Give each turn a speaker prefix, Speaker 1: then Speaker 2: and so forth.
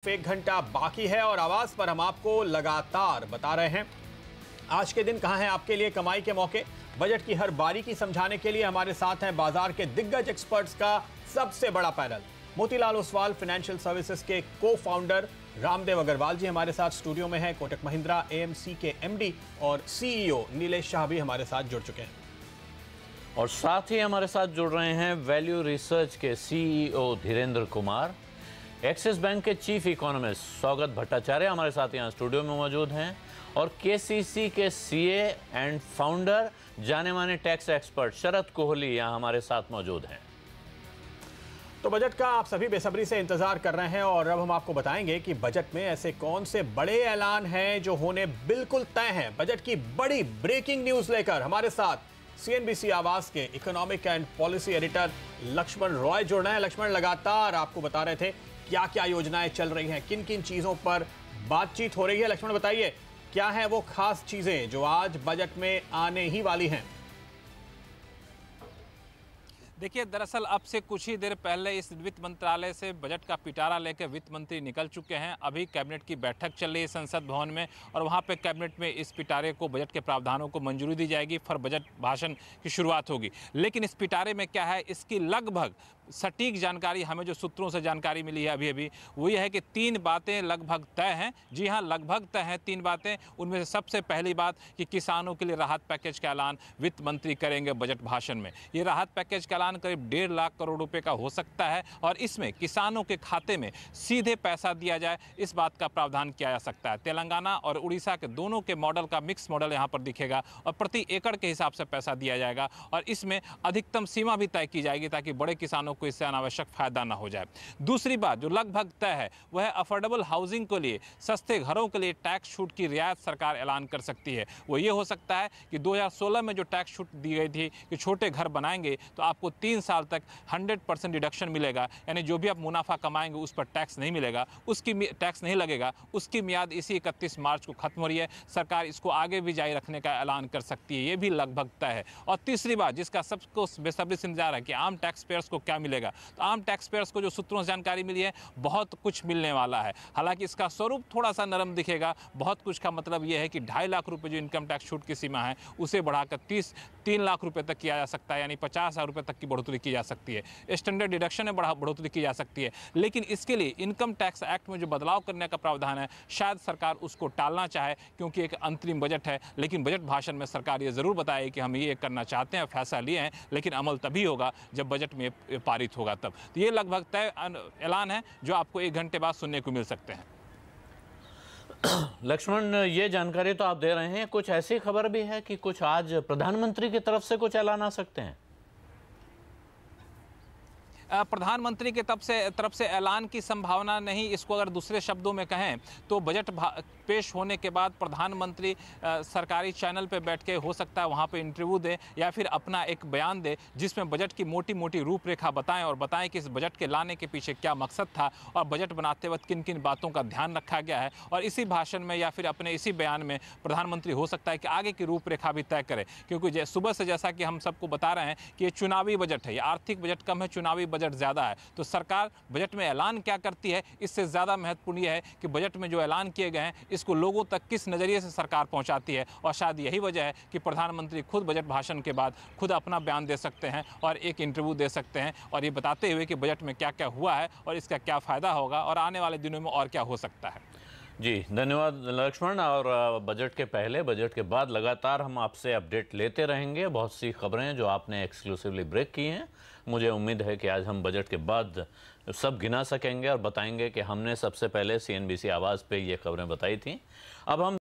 Speaker 1: एक घंटा बाकी है और आवाज पर हम आपको लगातार बता रहे हैं आज के दिन कहां हैं आपके लिए कमाई के मौके। बजट की हर बारीकी समझाने के लिए हमारे साथ हैं बाजार के दिग्गज एक्सपर्ट्स का सबसे बड़ा panel. Motilal Oswal financial services के को फाउंडर रामदेव अग्रवाल जी हमारे साथ स्टूडियो में हैं। कोटक महिंद्रा एएमसी के एमडी और सीईओ नीलेश शाह भी हमारे साथ जुड़ चुके हैं
Speaker 2: और साथ ही हमारे साथ जुड़ रहे हैं वैल्यू रिसर्च के CEO Dhirendra Kumar, axis bank के चीफ इकोनॉमिस्ट स्वागत भट्टाचार्य हमारे साथ यहाँ स्टूडियो में मौजूद हैं और केसीसी के सीए एंड फाउंडर जाने माने टैक्स एक्सपर्ट शरद कोहली यहाँ हमारे साथ मौजूद हैं।
Speaker 1: तो बजट का आप सभी बेसब्री से इंतजार कर रहे हैं और अब हम आपको बताएंगे कि बजट में ऐसे कौन से बड़े ऐलान हैं जो होने बिल्कुल तय हैं। बजट की बड़ी ब्रेकिंग न्यूज लेकर हमारे साथ सीएनबीसी आवाज के economic and policy editor Laxman Roy जुड़ रहे हैं। लक्ष्मण, लगातार आपको बता रहे थे क्या क्या योजनाएं चल रही हैं, किन किन चीजों पर बातचीत हो रही है। लक्ष्मण बताइए क्या है वो खास चीजें जो आज बजट में आने ही वाली हैं।
Speaker 3: देखिए, दरअसल अब से कुछ ही देर पहले इस वित्त मंत्रालय से बजट का पिटारा लेकर वित्त मंत्री निकल चुके हैं। अभी कैबिनेट की बैठक चल रही है संसद भवन में और वहां पे कैबिनेट में इस पिटारे को, बजट के प्रावधानों को मंजूरी दी जाएगी, फिर बजट भाषण की शुरुआत होगी। लेकिन इस पिटारे में क्या है, इसकी लगभग सटीक जानकारी हमें जो सूत्रों से जानकारी मिली है अभी वो ये है कि 3 बातें लगभग तय हैं। जी हाँ, लगभग तय हैं 3 बातें। उनमें से सबसे पहली बात कि किसानों के लिए राहत पैकेज का ऐलान वित्त मंत्री करेंगे बजट भाषण में। ये राहत पैकेज का ऐलान करीब 1.5 लाख करोड़ रुपए का हो सकता है और इसमें किसानों के खाते में सीधे पैसा दिया जाए, इस बात का प्रावधान किया जा सकता है। तेलंगाना और उड़ीसा के दोनों के मॉडल का मिक्स मॉडल यहाँ पर दिखेगा और प्रति एकड़ के हिसाब से पैसा दिया जाएगा और इसमें अधिकतम सीमा भी तय की जाएगी ताकि बड़े किसानों को इससे अनावश्यक फायदा ना हो जाए। दूसरी बात जो लगभग तय है वह है अफोर्डेबल हाउसिंग के लिए, सस्ते घरों के लिए टैक्स छूट की रियायत सरकार ऐलान कर सकती है। वो ये हो सकता है कि 2016 में जो टैक्स छूट दी गई थी कि छोटे घर बनाएंगे तो आपको 3 साल तक 100% डिडक्शन मिलेगा, यानी जो भी आप मुनाफा कमाएंगे उस पर टैक्स नहीं मिलेगा, उसकी टैक्स नहीं लगेगा। उसकी मियाद इसी 31 मार्च को खत्म हो रही है। सरकार इसको आगे भी जारी रखने का ऐलान कर सकती है, ये भी लगभग तय है। और तीसरी बात जिसका सबको बेसब्री से इंतजार है कि आम टैक्स पेयर्स को क्या मिलेगा, तो आम टैक्स पेयर्स को जो सूत्रों से जानकारी मिली है बहुत कुछ मिलने वाला है। हालांकि इसका स्वरूप थोड़ा सा नरम दिखेगा। बहुत कुछ का मतलब यह है कि 2.5 लाख रुपए जो इनकम टैक्स छूट की सीमा है उसे बढ़ाकर 3 लाख रुपए तक किया जा सकता है, यानी 50,000 रुपए तक की बढ़ोतरी की जा सकती है। स्टैंडर्ड डिडक्शन में बढ़ोतरी की जा सकती है। लेकिन इसके लिए इनकम टैक्स एक्ट में जो बदलाव करने का प्रावधान है शायद सरकार उसको टालना चाहे, क्योंकि एक अंतरिम बजट है। लेकिन बजट भाषण में सरकार ये जरूर बताए कि हम ये करना चाहते हैं, फैसला लिए हैं, लेकिन अमल तभी होगा जब बजट में पारित होगा तब। तो ये लगभग तय ऐलान है जो आपको 1 घंटे बाद सुनने को मिल सकते हैं।
Speaker 2: लक्ष्मण, ये जानकारी तो आप दे रहे हैं, कुछ ऐसी खबर भी है कि कुछ आज प्रधानमंत्री की तरफ से कुछ ऐलान आ सकते हैं?
Speaker 3: प्रधानमंत्री की तरफ से ऐलान की संभावना नहीं। इसको अगर दूसरे शब्दों में कहें तो बजट पेश होने के बाद प्रधानमंत्री सरकारी चैनल पे बैठ के हो सकता है वहाँ पे इंटरव्यू दे या फिर अपना एक बयान दे जिसमें बजट की मोटी मोटी रूपरेखा बताएं और बताएं कि इस बजट के लाने के पीछे क्या मकसद था और बजट बनाते वक्त किन किन बातों का ध्यान रखा गया है। और इसी भाषण में या फिर अपने इसी बयान में प्रधानमंत्री हो सकता है कि आगे की रूपरेखा भी तय करे, क्योंकि सुबह से जैसा कि हम सबको बता रहे हैं कि ये चुनावी बजट है, ये आर्थिक बजट कम है, चुनावी बजट ज़्यादा है। तो सरकार बजट में ऐलान क्या करती है इससे ज़्यादा महत्वपूर्ण यह है कि बजट में जो ऐलान किए गए हैं इसको लोगों तक किस नज़रिए से सरकार पहुंचाती है। और शायद यही वजह है कि प्रधानमंत्री खुद बजट भाषण के बाद खुद अपना बयान दे सकते हैं और एक इंटरव्यू दे सकते हैं और ये बताते हुए कि बजट में क्या क्या हुआ है और इसका क्या फ़ायदा होगा और आने वाले दिनों में और क्या हो सकता है।
Speaker 2: जी धन्यवाद लक्ष्मण। और बजट के पहले, बजट के बाद लगातार हम आपसे अपडेट लेते रहेंगे। बहुत सी खबरें जो आपने एक्सक्लूसिवली ब्रेक की हैं, मुझे उम्मीद है कि आज हम बजट के बाद सब गिना सकेंगे और बताएंगे कि हमने सबसे पहले सीएनबीसी आवाज़ पे ये खबरें बताई थी। अब हम